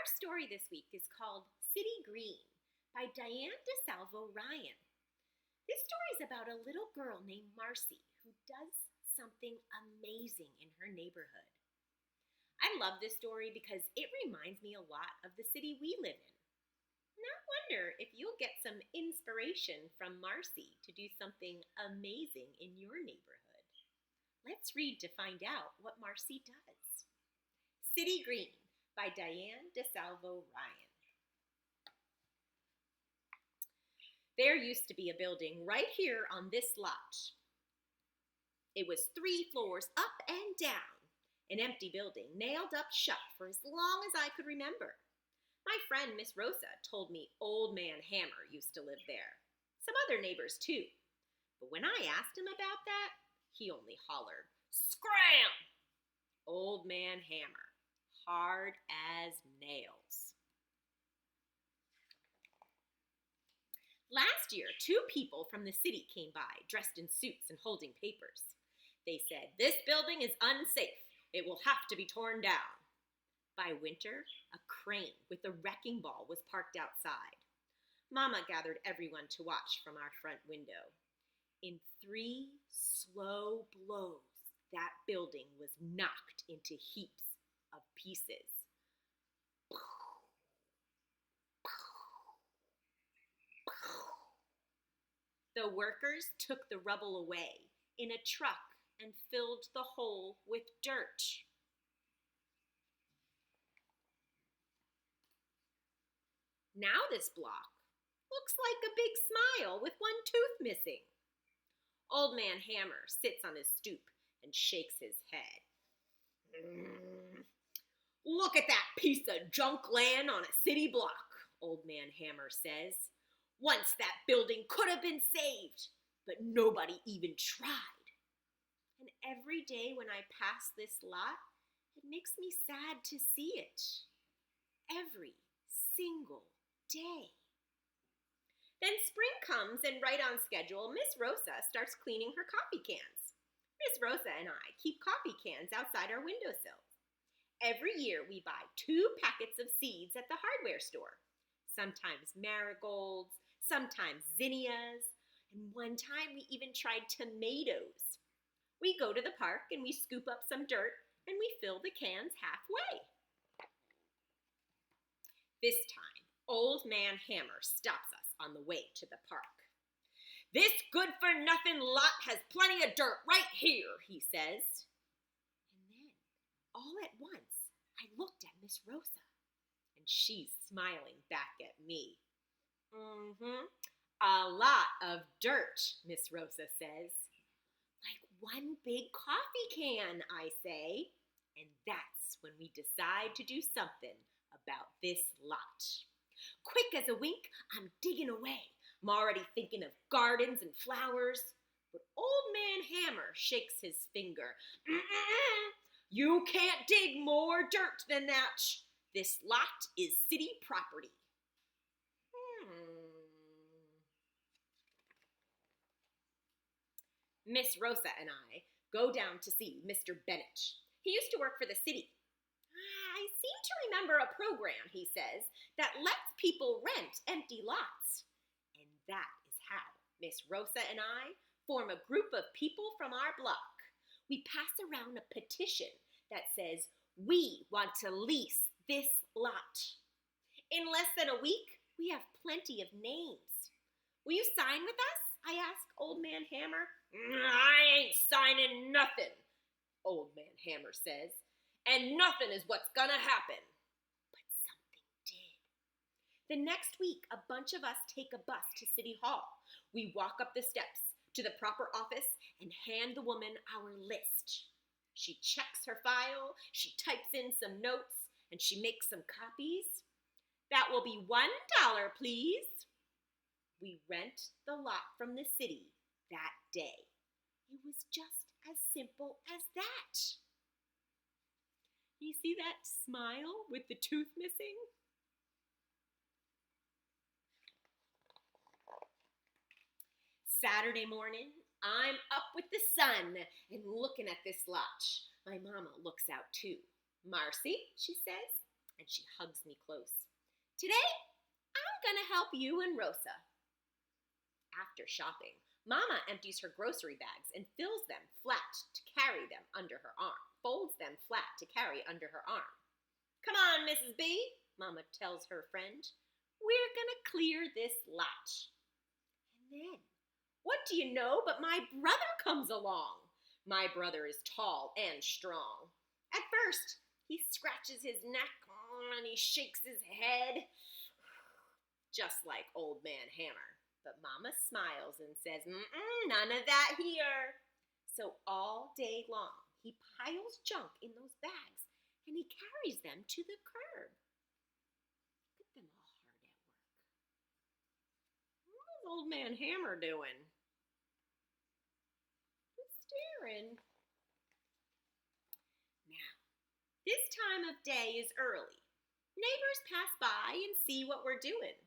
Our story this week is called City Green by DyAnne DiSalvo Ryan. This story is about a little girl named Marcy who does something amazing in her neighborhood. I love this story because it reminds me a lot of the city we live in. And I wonder if you'll get some inspiration from Marcy to do something amazing in your neighborhood. Let's read to find out what Marcy does. City Green by DyAnne DiSalvo Ryan. There used to be a building right here on this lot. It was 3 floors up and down, an empty building nailed up shut for as long as I could remember. My friend Miss Rosa told me Old Man Hammer used to live there. Some other neighbors too. But when I asked him about that, he only hollered, "Scram!" Old Man Hammer, hard as nails. Last year, 2 people from the city came by, dressed in suits and holding papers. They said, "This building is unsafe. It will have to be torn down." By winter, a crane with a wrecking ball was parked outside. Mama gathered everyone to watch from our front window. In 3 slow blows, that building was knocked into heaps of pieces. The workers took the rubble away in a truck and filled the hole with dirt. Now this block looks like a big smile with 1 tooth missing. Old Man Hammer sits on his stoop and shakes his head. "Look at that piece of junk land on a city block," Old Man Hammer says. "Once that building could have been saved, but nobody even tried. And every day when I pass this lot, it makes me sad to see it. Every single day." Then spring comes, and right on schedule, Miss Rosa starts cleaning her coffee cans. Miss Rosa and I keep coffee cans outside our windowsills. Every year we buy 2 packets of seeds at the hardware store. Sometimes marigolds, sometimes zinnias, and one time we even tried tomatoes. We go to the park and we scoop up some dirt and we fill the cans halfway. This time, Old Man Hammer stops us on the way to the park. "This good-for-nothing lot has plenty of dirt right here," he says. And then, all at once, I looked at Miss Rosa, and she's smiling back at me. "A lot of dirt," Miss Rosa says. "Like 1 big coffee can," I say. And that's when we decide to do something about this lot. Quick as a wink, I'm digging away. I'm already thinking of gardens and flowers. But Old Man Hammer shakes his finger. "You can't dig more dirt than that. This lot is city property." Miss Rosa and I go down to see Mr. Bennett. He used to work for the city. "I seem to remember a program," he says, "that lets people rent empty lots." And that is how Miss Rosa and I form a group of people from our block. We pass around a petition that says, "We want to lease this lot." In less than a week, we have plenty of names. "Will you sign with us?" I ask Old Man Hammer. "I ain't signing nothing," Old Man Hammer says. "And nothing is what's gonna happen." But something did. The next week, a bunch of us take a bus to City Hall. We walk up the steps to the proper office and hand the woman our list. She checks her file, she types in some notes, and she makes some copies. "That will be $1, please." We rent the lot from the city that day. It was just as simple as that. You see that smile with the tooth missing? Saturday morning, I'm up with the sun and looking at this lot. My mama looks out too. "Marcy," she says, and she hugs me close. Today, I'm gonna help you and Rosa. After shopping, Mama empties her grocery bags and fills them flat to carry them under her arm. Folds them flat to carry under her arm. Come on, Mrs. B, Mama tells her friend. We're gonna clear this lot. And then, what do you know but my brother comes along. My brother is tall and strong. At first, he scratches his neck and he shakes his head, just like Old Man Hammer. But Mama smiles and says, none of that here. So all day long, he piles junk in those bags and he carries them to the curb. Look at them all hard at work. What's Old Man Hammer doing? Just staring. Now, this time of day is early. Neighbors pass by and see what we're doing.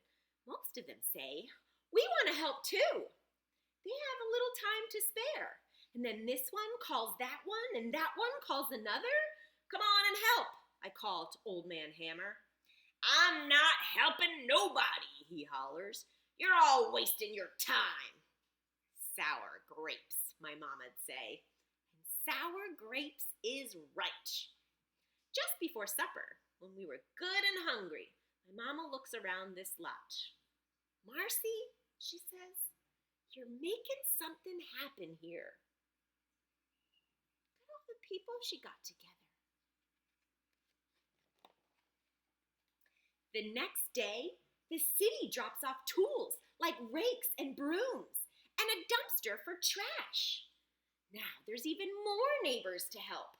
Most of them say, we want to help too. They have a little time to spare. And then this one calls that one, and that one calls another. Come on and help, I call to Old Man Hammer. I'm not helping nobody, he hollers. You're all wasting your time. Sour grapes, my mama'd say. And sour grapes is right. Just before supper, when we were good and hungry, my mama looks around this lot. Marcy, she says, you're making something happen here. Look at all the people she got together. The next day, the city drops off tools like rakes and brooms and a dumpster for trash. Now there's even more neighbors to help.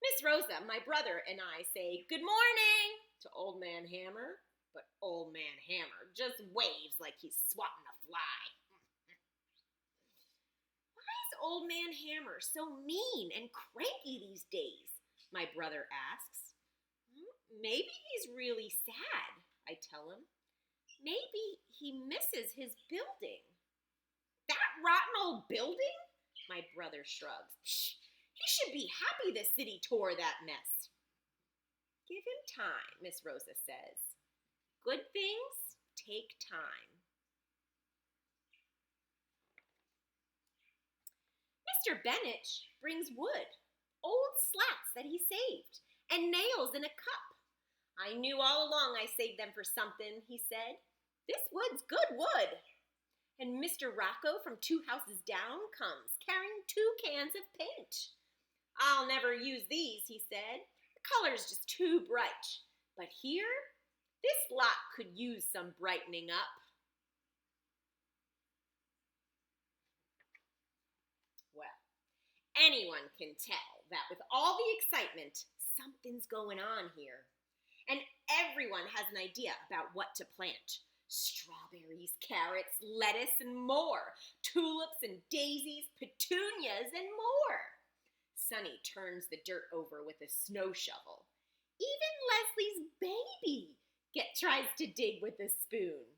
Miss Rosa, my brother, and I say, good morning to Old Man Hammer. But Old Man Hammer just waves like he's swatting a fly. Why is Old Man Hammer so mean and cranky these days? My brother asks. Maybe he's really sad, I tell him. Maybe he misses his building. That rotten old building? My brother shrugs. He should be happy the city tore that mess. Give him time, Miss Rosa says. Good things take time. Mr. Bennett brings wood, old slats that he saved, and nails in a cup. I knew all along I saved them for something, he said. This wood's good wood. And Mr. Rocco from 2 houses down comes, carrying 2 cans of paint. I'll never use these, he said. The color's just too bright. But here, this lot could use some brightening up. Well, anyone can tell that with all the excitement, something's going on here. And everyone has an idea about what to plant. Strawberries, carrots, lettuce, and more. Tulips and daisies, petunias, and more. Sonny turns the dirt over with a snow shovel. Even Leslie's baby tries to dig with a spoon.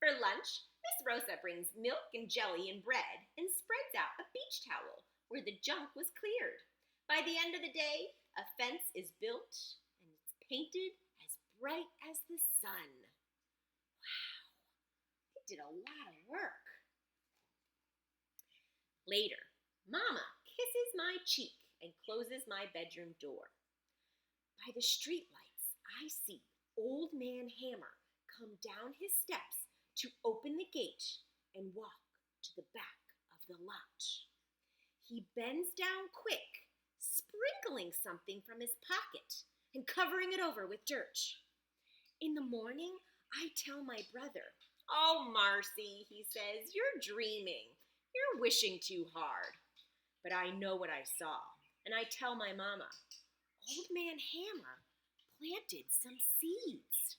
For lunch, Miss Rosa brings milk and jelly and bread and spreads out a beach towel where the junk was cleared. By the end of the day, a fence is built and it's painted as bright as the sun. Wow, they did a lot of work. Later, Mama kisses my cheek and closes my bedroom door. By the streetlights, I see Old Man Hammer come down his steps to open the gate and walk to the back of the lot. He bends down quick, sprinkling something from his pocket and covering it over with dirt. In the morning, I tell my brother, "Oh, Marcy," he says, "you're dreaming. You're wishing too hard." But I know what I saw, and I tell my mama, Old Man Hammer planted some seeds.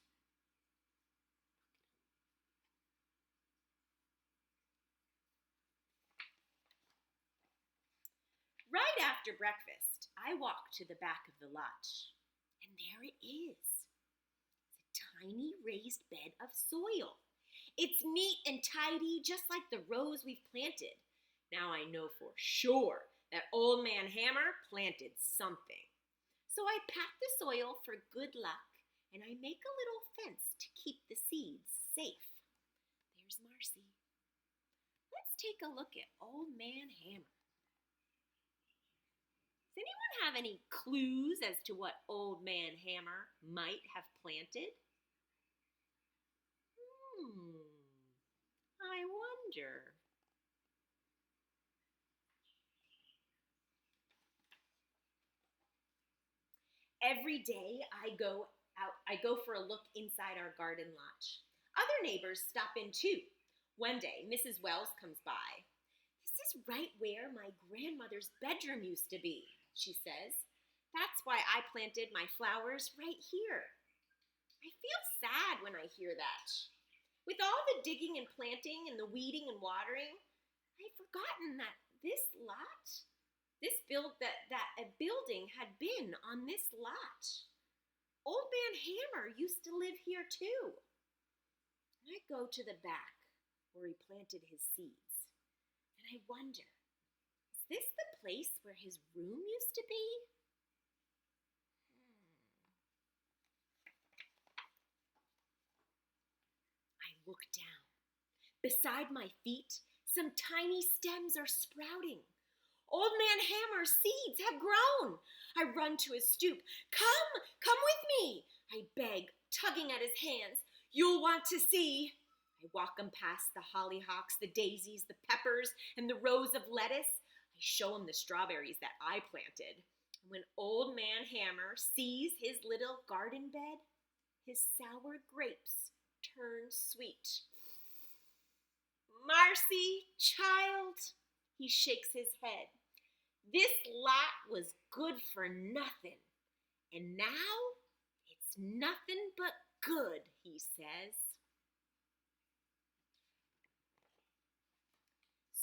Right after breakfast, I walk to the back of the lot, and there it is. It's a tiny raised bed of soil. It's neat and tidy, just like the rows we've planted. Now I know for sure that Old Man Hammer planted something. So I pat the soil for good luck and I make a little fence to keep the seeds safe. There's Marcy. Let's take a look at Old Man Hammer. Does anyone have any clues as to what Old Man Hammer might have planted? I wonder. Every day I go for a look inside our garden lot. Other neighbors stop in too. One day, Mrs. Wells comes by. This is right where my grandmother's bedroom used to be, she says. That's why I planted my flowers right here. I feel sad when I hear that. With all the digging and planting and the weeding and watering, I'd forgotten that this lot, that a building had been on this lot. Old Man Hammer used to live here too. And I go to the back where he planted his seeds, and I wonder, is this the place where his room used to be? I look down. Beside my feet, some tiny stems are sprouting. Old Man Hammer's seeds have grown. I run to his stoop. Come with me, I beg, tugging at his hands. You'll want to see. I walk him past the hollyhocks, the daisies, the peppers, and the rows of lettuce. I show him the strawberries that I planted. And when Old Man Hammer sees his little garden bed, his sour grapes turn sweet. Marcy, child, he shakes his head. This lot was good for nothing, and now it's nothing but good, he says.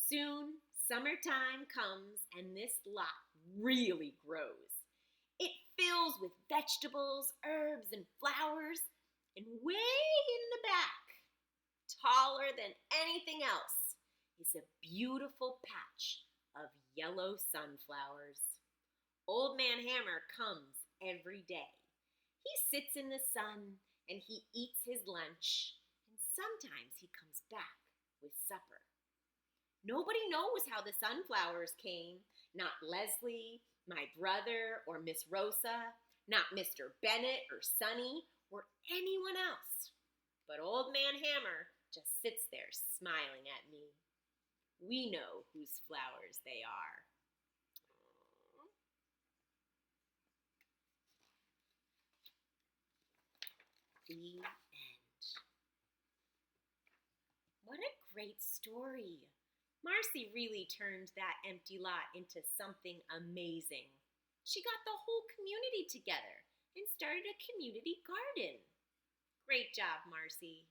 Soon, summertime comes, and this lot really grows. It fills with vegetables, herbs, and flowers, and way in the back, taller than anything else, is a beautiful patch of yellow sunflowers. Old Man Hammer comes every day. He sits in the sun and he eats his lunch, and sometimes he comes back with supper. Nobody knows how the sunflowers came. Not Leslie, my brother, or Miss Rosa, not Mr. Bennett or Sonny, or anyone else. But Old Man Hammer just sits there smiling at me. We know whose flowers they are. The end. What a great story. Marcy really turned that empty lot into something amazing. She got the whole community together and started a community garden. Great job, Marcy.